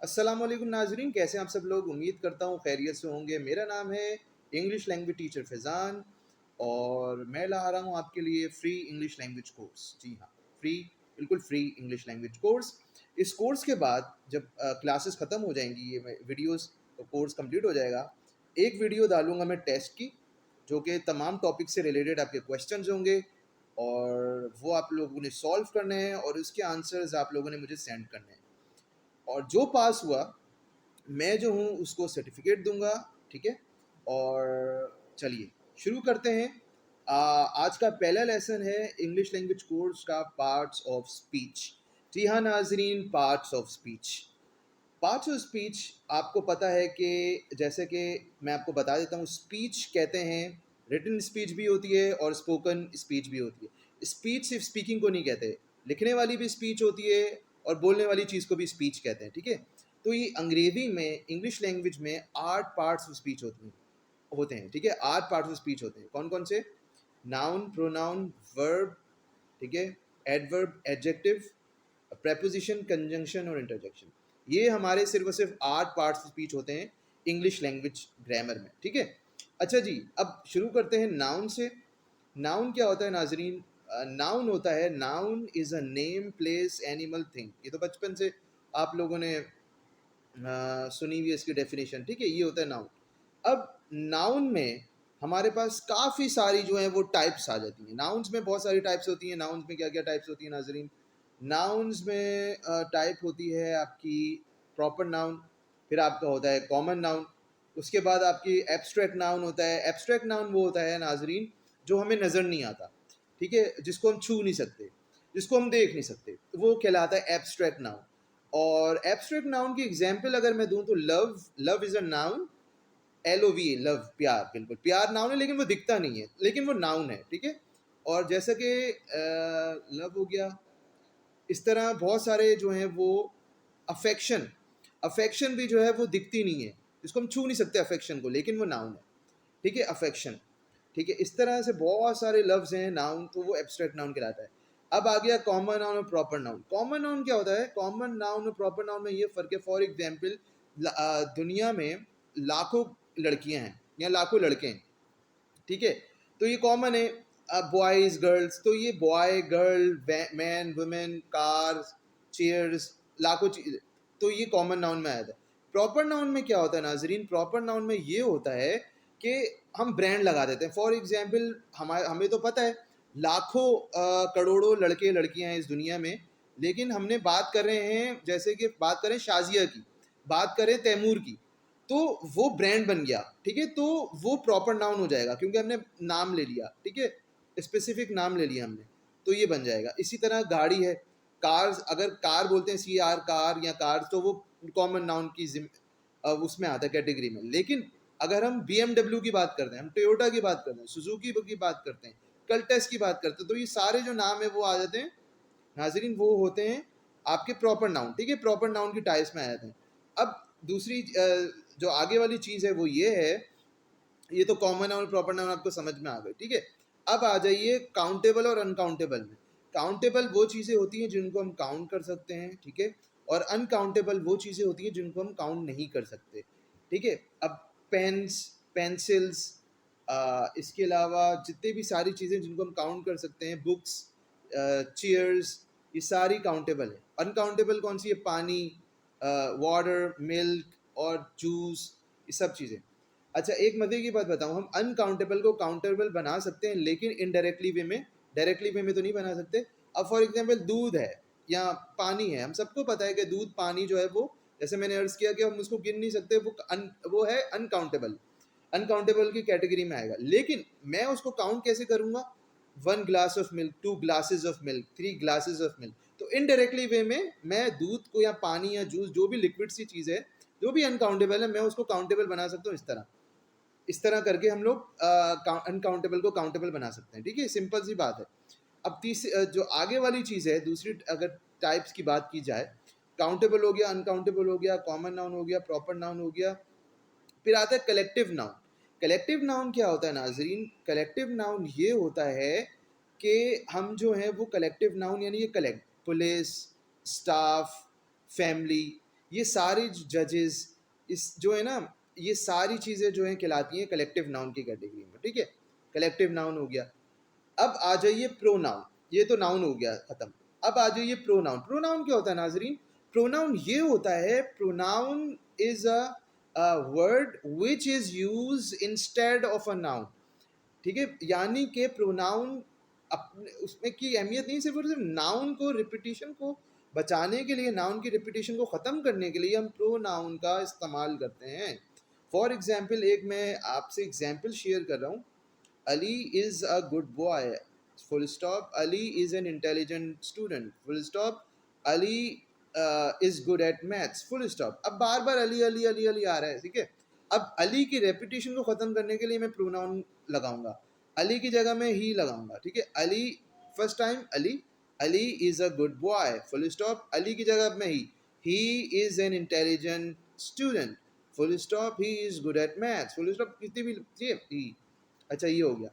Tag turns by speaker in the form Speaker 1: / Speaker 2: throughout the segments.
Speaker 1: अस्सलाम वालेकुम नाजरीन, कैसे हैं आप सब लोग। उम्मीद करता हूँ खैरियत से होंगे। मेरा नाम है इंग्लिश लैंग्वेज टीचर फैज़ान और मैं ला रहा हूँ आपके लिए फ्री इंग्लिश लैंग्वेज कोर्स। जी हाँ, फ्री, बिल्कुल फ्री इंग्लिश लैंग्वेज कोर्स। इस कोर्स के बाद जब क्लासेस ख़त्म हो जाएंगी, ये वीडियोस कोर्स कंप्लीट हो जाएगा, एक वीडियो डालूंगा मैं टेस्ट की, जो कि तमाम टॉपिक से रिलेटेड आपके क्वेश्चंस होंगे और वो आप लोगों ने सॉल्व करने हैं और उसके आंसर्स आप लोगों ने मुझे सेंड करने हैं। और जो पास हुआ, मैं जो हूँ उसको सर्टिफिकेट दूंगा। ठीक है, और चलिए शुरू करते हैं। आज का पहला लेसन है इंग्लिश लैंग्वेज कोर्स का, पार्ट्स ऑफ स्पीच। जी हाँ नाजरीन, parts of speech. Parts of speech आपको पता है कि जैसे कि मैं आपको बता देता हूँ, स्पीच कहते हैं, रिटन स्पीच भी होती है और स्पोकन स्पीच भी होती है। स्पीच सिर्फ स्पीकिंग को नहीं कहते, लिखने वाली भी स्पीच होती है और बोलने वाली चीज़ को भी स्पीच कहते हैं। ठीक है, तो ये अंग्रेजी में, इंग्लिश लैंग्वेज में 8 पार्ट्स ऑफ स्पीच होते हैं। ठीक है, 8 पार्ट्स ऑफ स्पीच होते हैं। कौन कौन से? नाउन, प्रोनाउन, वर्ब, ठीक है, एडवर्ब, एडजेक्टिव, प्रेपोजिशन, कंजंक्शन और इंटरजेक्शन। ये हमारे सिर्फ और सिर्फ 8 पार्ट्स स्पीच होते हैं इंग्लिश लैंग्वेज ग्रामर में। ठीक है, अच्छा जी, अब शुरू करते हैं नाउन से। नाउन क्या होता है नाजरीन? नाउन होता है, noun is a name, place, animal, thing. ये तो बचपन से आप लोगों ने सुनी हुई है इसकी डेफिनेशन। ठीक है, ये होता है नाउन। अब नाउन में हमारे पास काफ़ी सारी जो है वो टाइप्स आ जाती हैं। नाउन्स में बहुत सारी टाइप्स होती हैं। नाउन्स में क्या क्या टाइप्स होती हैं नाजरीन? नाउन्स में टाइप होती है आपकी प्रॉपर नाउन, फिर आपका होता है कॉमन नाउन, उसके बाद आपकी एब्स्ट्रैक्ट नाउन होता है। एब्स्ट्रैक्ट नाउन वो होता है नाजरीन जो हमें नज़र नहीं आता, ठीक है, जिसको हम छू नहीं सकते, जिसको हम देख नहीं सकते, तो वो कहलाता है एब्स्ट्रैक्ट नाउन। और एब्स्ट्रैक्ट नाउन की एग्जाम्पल अगर मैं दूं तो love, love is a noun. LOV, love, प्यार, बिल्कुल प्यार नाउन है लेकिन वो दिखता नहीं है, लेकिन वो नाउन है। ठीक है, और जैसा कि लव हो गया, इस तरह बहुत सारे जो हैं वो अफेक्शन, अफेक्शन भी जो है वो दिखती नहीं है, जिसको हम छू नहीं सकते अफेक्शन को, लेकिन वो नाउन है। ठीक है, अफेक्शन। ठीक है, इस तरह से बहुत सारे लफ्ज़ हैं नाउन, तो वो एब्स्ट्रैक्ट नाउन कहलाता है। अब आ गया कॉमन नाउन और प्रॉपर नाउन। कॉमन नाउन क्या होता है? कॉमन नाउन और प्रॉपर नाउन में ये फ़र्क है, फॉर एग्जाम्पल दुनिया में लाखों लड़कियां हैं या लाखों लड़के हैं। ठीक है, तो ये कॉमन है। अब बॉयज़ गर्ल्स, तो ये boy girl, man women, cars, chairs, लाखों चीज़, तो ये कॉमन नाउन में आया था। प्रॉपर नाउन में क्या होता है नाजरीन? प्रॉपर नाउन में ये होता है कि हम ब्रांड लगा देते हैं। फॉर एग्जाम्पल, हमें तो पता है लाखों करोड़ों लड़के लड़कियां हैं इस दुनिया में, लेकिन हमने बात कर रहे हैं, जैसे कि बात करें शाजिया की, बात करें तैमूर की, तो वो ब्रांड बन गया। ठीक है, तो वो प्रॉपर नाउन हो जाएगा क्योंकि हमने नाम ले लिया। ठीक है, स्पेसिफिक नाम ले लिया हमने, तो ये बन जाएगा। इसी तरह गाड़ी है, कार्स, अगर कार बोलते हैं CR, कार या कार्स, तो वो कॉमन नाउन की उसमें आता है कैटेगरी में। लेकिन अगर हम BMW की बात करते हैं, हम टोयोटा की बात करते हैं, सुजुकी की बात करते हैं, कल्टेस की बात करते हैं, तो ये सारे जो नाम है वो आ जाते हैं नाजरीन, वो होते हैं आपके प्रॉपर नाउन। ठीक है, प्रॉपर नाउन की टाइप्स में आ जाते हैं। अब दूसरी जो आगे वाली चीज़ है वो ये है, ये तो कॉमन नाउन प्रॉपर नाउन आपको समझ में आ गई। ठीक है, अब आ जाइए काउंटेबल और अनकाउंटेबल में। काउंटेबल वो चीज़ें होती हैं जिनको हम काउंट कर सकते हैं। ठीक है, और अनकाउंटेबल वो चीज़ें होती हैं जिनको हम काउंट नहीं कर सकते। ठीक है, अब पेन्स, पेंसिल्स, इसके अलावा जितनी भी सारी चीज़ें जिनको हम काउंट कर सकते हैं, बुक्स, चेयर्स, ये सारी काउंटेबल है। अनकाउंटेबल कौन सी है? पानी, वाटर, मिल्क और जूस, ये सब चीज़ें। अच्छा, एक मजे की बात बताऊं, हम अनकाउंटेबल को काउंटेबल बना सकते हैं लेकिन इनडायरेक्टली वे में, डायरेक्टली वे में तो नहीं बना सकते। अब फॉर एग्जांपल दूध है या पानी है, हम सबको पता है कि दूध, पानी जो है वो, जैसे मैंने अर्ज किया कि हम उसको गिन नहीं सकते, वो है अनकाउंटेबल, अनकाउंटेबल की कैटेगरी में आएगा। लेकिन मैं उसको काउंट कैसे करूंगा? 1 glass of milk, 2 glasses of milk, 3 glasses of milk. तो इनडायरेक्टली वे में मैं दूध को या पानी या जूस, जो भी लिक्विड सी चीज़ है, जो भी अनकाउंटेबल है, मैं उसको काउंटेबल बना सकता हूँ। इस तरह करके हम लोग अनकाउंटेबल को काउंटेबल बना सकते हैं। ठीक है, सिंपल सी बात है। अब तीसरी जो आगे वाली चीज़ है, दूसरी अगर टाइप्स की बात की जाए, काउंटेबल हो गया, अनकाउंटेबल हो गया, कॉमन नाउन हो गया, प्रॉपर नाउन हो गया, फिर आता है कलेक्टिव नाउन। कलेक्टिव नाउन क्या होता है नाजरीन? कलेक्टिव नाउन ये होता है कि हम जो है वो कलेक्टिव नाउन, यानी ये कलेक्ट, पुलिस, स्टाफ, फैमिली, ये सारी जजेस, इस जो है ना, ये सारी चीज़ें जो हैं कहलाती हैं कलेक्टिव नाउन की कैटेगरी में, ठीक है। कलेक्टिव नाउन हो गया। अब आ जाइए प्रोनाउन, ये तो नाउन हो गया खत्म। अब आ जाइए प्रोनाउन। प्रोनाउन क्या होता है नाजरीन? प्रोनाउन ये होता है, pronoun is a word which is use instead of a noun, ठीक है। यानी कि प्रोनाउन अपने उसमें की अहमियत नहीं, सिर्फ और सिर्फ नाउन को रिपीटिशन को बचाने के लिए, नाउन की रिपीटिशन को ख़त्म करने के लिए हम प्रोनाउन का इस्तेमाल करते हैं। फॉर एग्जाम्पल, एक मैं आपसे एग्जाम्पल शेयर कर रहा हूँ। Ali is a good boy, full stop. Ali is an intelligent student, full stop. Ali is good at maths, full stop. अब बार बार अली अली अली अली आ रहा है, ठीक है। अब अली की रेपिटेशन को ख़त्म करने के लिए मैं प्रोनाउन लगाऊंगा, अली की जगह मैं ही लगाऊंगा, ठीक है। Ali, first time Ali, Ali is a good boy, full stop. Ali की जगह मैं he is an intelligent student, full stop. He is good at maths, full stop. कितनी भी चाहिए ही। अच्छा, ये हो गया।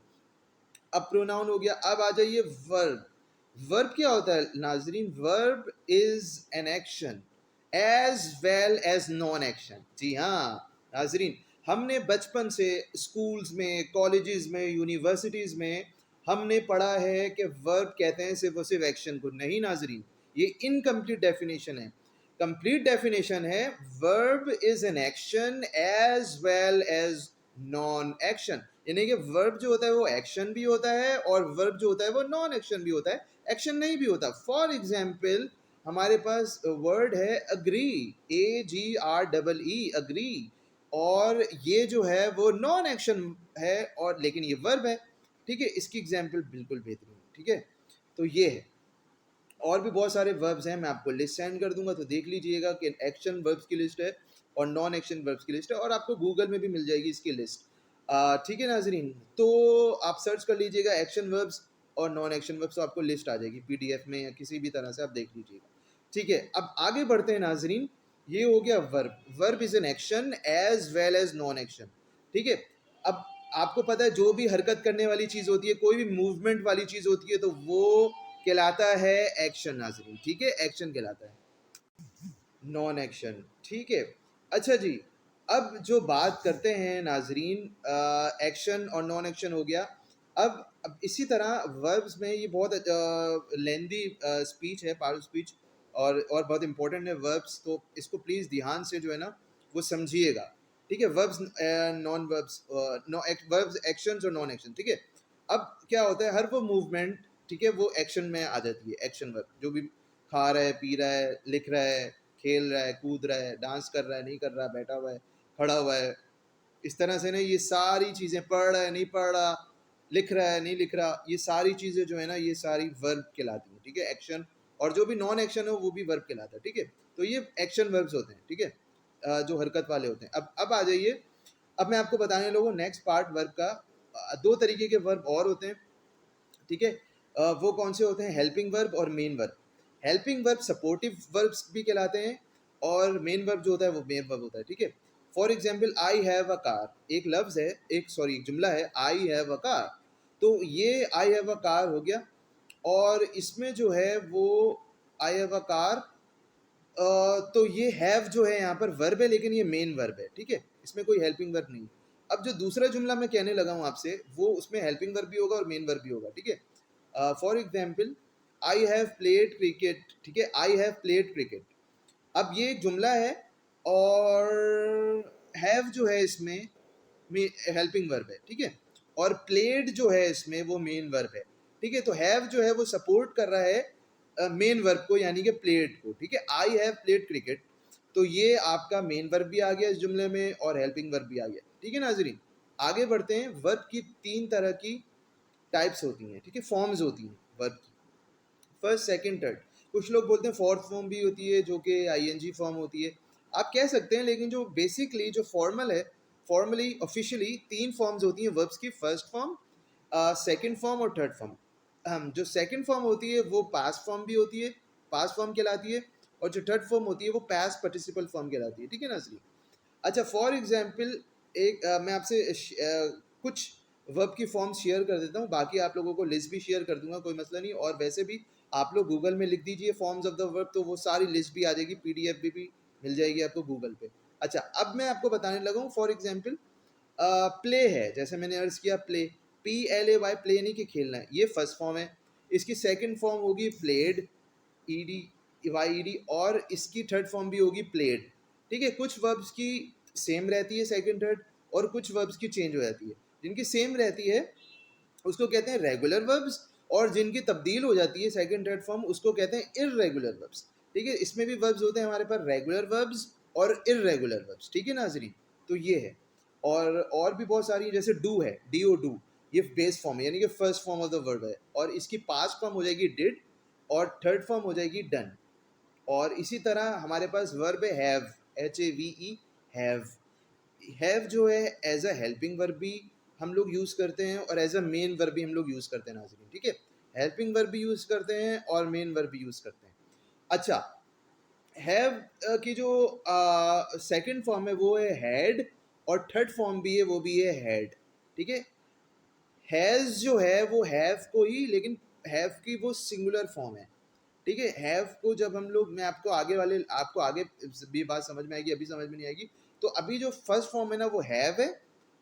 Speaker 1: अब प्रोनाउन हो गया। अब आ जाइए वर्ब। वर्ब क्या होता है Nazreen? Verb is an action as well as non action. जी हाँ नाजरीन, हमने बचपन से स्कूल्स में, कॉलेजेस में, यूनिवर्सिटीज़ में हमने पढ़ा है कि वर्ब कहते हैं सिर्फ और सिर्फ एक्शन को। नहीं नाजरीन, ये इनकम्प्लीट डेफिनेशन है। कंप्लीट डेफिनेशन है, verb is an action as well as non action. यानी कि वर्ब जो होता है वो एक्शन भी होता है, और वर्ब जो होता है वो नॉन एक्शन भी होता है, एक्शन नहीं भी होता। फॉर एग्जाम्पल, हमारे पास वर्ड है अग्री, AGREE, अग्री, और ये जो है वो नॉन एक्शन है, और लेकिन ये वर्ब है, ठीक है। इसकी एग्जाम्पल बिल्कुल बेहतरीन, ठीक है। तो ये है। और भी बहुत सारे वर्ब्स हैं, मैं आपको लिस्ट सेंड कर दूंगा, तो देख लीजिएगा कि एक्शन वर्ब्स की लिस्ट है और नॉन एक्शन वर्ब्स की लिस्ट है, और आपको गूगल में भी मिल जाएगी इसकी लिस्ट, ठीक है नाजरीन। तो आप सर्च कर लीजिएगा एक्शन वर्ब्स और नॉन एक्शन वर्ब्स, तो आपको लिस्ट आ जाएगी PDF में या किसी भी तरह से आप देख लीजिएगा, ठीक है। अब आगे बढ़ते हैं नाजरीन। ये हो गया verb. Verb is an action as well as non action, ठीक है। अब आपको पता है जो भी हरकत करने वाली चीज़ होती है, कोई भी मूवमेंट वाली चीज़ होती है, तो वो कहलाता है एक्शन नाजरीन, ठीक है। एक्शन कहलाता है, नॉन एक्शन, ठीक है। अच्छा जी, अब जो बात करते हैं नाजरीन, एक्शन और नॉन एक्शन हो गया। अब इसी तरह वर्ब्स में ये बहुत लेंदी स्पीच है, पार्ट स्पीच, और बहुत इंपॉर्टेंट है वर्ब्स, तो इसको प्लीज़ ध्यान से जो है ना वो समझिएगा, ठीक है। Verbs, non verbs, verbs, actions और नॉन एक्शन, ठीक है। अब क्या होता है, हर वो मूवमेंट, ठीक है, वो एक्शन में आ जाती है। एक्शन वर्ब, जो भी खा रहा है, पी रहा है, लिख रहा है, खेल रहा है, कूद रहा है, डांस कर रहा है, नहीं कर रहा, बैठा हुआ है, खड़ा हुआ है, इस तरह से ना ये सारी चीज़ें, पढ़ रहा है, नहीं पढ़ रहा, लिख रहा है, नहीं लिख रहा, ये सारी चीज़ें जो है ना ये सारी वर्ब कहलाती हैं, ठीक है। एक्शन, और जो भी नॉन एक्शन हो वो भी वर्ब कहलाता है, ठीक है। तो ये एक्शन वर्ब्स होते हैं, ठीक है, जो हरकत वाले होते हैं। अब आ जाइए, अब मैं आपको बताने लोगों नेक्स्ट पार्ट वर्ब का। दो तरीके के वर्ब और होते हैं, ठीक है। वो कौन से होते हैं? हेल्पिंग वर्ब और main verb. Helping verb supportive verbs भी कहलाते हैं, और मेन वर्ब जो होता है वो मेन वर्ब होता है, ठीक है। For example, I have a car, एक लफ्ज़ है, एक जुमला है, आई हैव अ कार। तो ये आई हैव अ कार हो गया, और इसमें जो है वो आई हैव अ कार, तो ये हैव जो है यहाँ पर वर्ब है, लेकिन ये मेन वर्ब है, ठीक है। इसमें कोई हेल्पिंग वर्ब नहीं। अब जो दूसरा जुमला मैं कहने लगा हूँ आपसे, वो उसमें हेल्पिंग वर्ब भी होगा और मेन वर्ब भी होगा, ठीक है। For example, I have played cricket, ठीक है, आई हैव प्लेड क्रिकेट। अब ये जुमला है, और हैव जो है इसमें हेल्पिंग वर्ब है, ठीक है, और प्लेड जो है इसमें वो मेन वर्ब है, ठीक है। तो हैव जो है वो सपोर्ट कर रहा है मेन वर्ब को, यानी कि प्लेड को, ठीक है। आई हैव प्लेड क्रिकेट, तो ये आपका मेन वर्ब भी आ गया इस जुमले में, और हेल्पिंग वर्ब भी आ गया, ठीक है नाजरीन। आगे बढ़ते हैं। वर्ब की 3 तरह की टाइप्स होती हैं, ठीक है, फॉर्म्स होती हैं वर्ब की, फर्स्ट, सेकंड, थर्ड। कुछ लोग बोलते हैं फोर्थ फॉर्म भी होती है, जो कि ING फॉर्म होती है, आप कह सकते हैं, लेकिन जो बेसिकली जो फॉर्मल है, फॉर्मली ऑफिशियली 3 फॉर्म्स होती हैं वर्ब्स की, फर्स्ट फॉर्म, सेकंड फॉर्म और थर्ड फॉर्म। जो सेकंड फॉर्म होती है वो पास्ट फॉर्म भी होती है, पास्ट फॉर्म कहलाती है, और जो थर्ड फॉर्म होती है वो पास्ट पार्टिसिपल फॉर्म कहलाती है, ठीक है ना असली। अच्छा, फॉर एग्जाम्पल, एक मैं आपसे कुछ वर्ब की फॉर्म शेयर कर देता हूँ, बाकी आप लोगों को लिस्ट भी शेयर कर दूंगा, कोई मसला नहीं। और वैसे भी आप लोग गूगल में लिख दीजिए फॉर्म्स ऑफ द वर्ब, तो वो सारी लिस्ट भी आ जाएगी, PDF भी मिल जाएगी आपको गूगल पे। अच्छा, अब मैं आपको बताने लगा हूँ फॉर एग्जाम्पल प्ले है, जैसे मैंने अर्ज किया प्ले, PLAY, प्ले नहीं कि खेलना है, ये फर्स्ट फॉर्म है। इसकी सेकंड फॉर्म होगी प्लेड, ED YED, और इसकी थर्ड फॉर्म भी होगी प्लेड। ठीक है, कुछ वर्ब्स की सेम रहती है सेकंड थर्ड, और कुछ वर्ब्स की चेंज हो जाती है। जिनकी सेम रहती है उसको कहते हैं रेगुलर वर्ब्स, और जिनकी तब्दील हो जाती है सेकंड थर्ड फॉर्म उसको कहते हैं इर्रेगुलर वर्ब्स। ठीक है, इसमें भी वर्ब्स होते हैं हमारे पास रेगुलर वर्ब्स और इर्रेगुलर वर्ब्स। ठीक है नाजरीन, तो ये है। और भी बहुत सारी, जैसे डू है, DO, ये बेस फॉर्म है, यानी कि first form of the verb है, और इसकी पास्ट फॉर्म हो जाएगी डिड, और थर्ड फॉर्म हो जाएगी डन। और इसी तरह हमारे पास वर्ब है हैव, HAVE, हैव। हैव जो है एज अ हेल्पिंग वर्ब भी हम लोग यूज़ करते हैं, और एज अ मेन वर्ब भी हम लोग यूज़ करते हैं नाज़रीन। ठीक है, हेल्पिंग वर्ब भी यूज़ करते हैं और मेन वर्ब भी यूज़ करते हैं। अच्छा, हैव की जो सेकंड फॉर्म है वो है हैड, और थर्ड फॉर्म भी है वो भी है हैड। ठीक है, हैज़ जो है वो हैव को ही, लेकिन हैव की वो सिंगुलर फॉर्म है। ठीक है, हैव को जब हम लोग, मैं आपको आगे वाले, आपको आगे भी बात समझ में आएगी, अभी समझ में नहीं आएगी। तो अभी जो फर्स्ट फॉर्म है ना वो हैव है,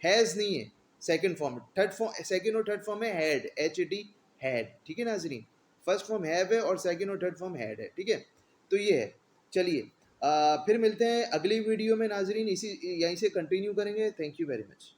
Speaker 1: हैज़ नहीं है। Second form, third form, second और थर्ड फॉर्म है हैड, HAD, हैड। ठीक है नाजरीन, फर्स्ट फॉर्म हैव है और सेकंड और थर्ड फॉर्म हैड है। ठीक है, तो ये है। चलिए फिर मिलते हैं अगली वीडियो में नाजरीन, इसी यहीं से कंटिन्यू करेंगे। Thank you very much.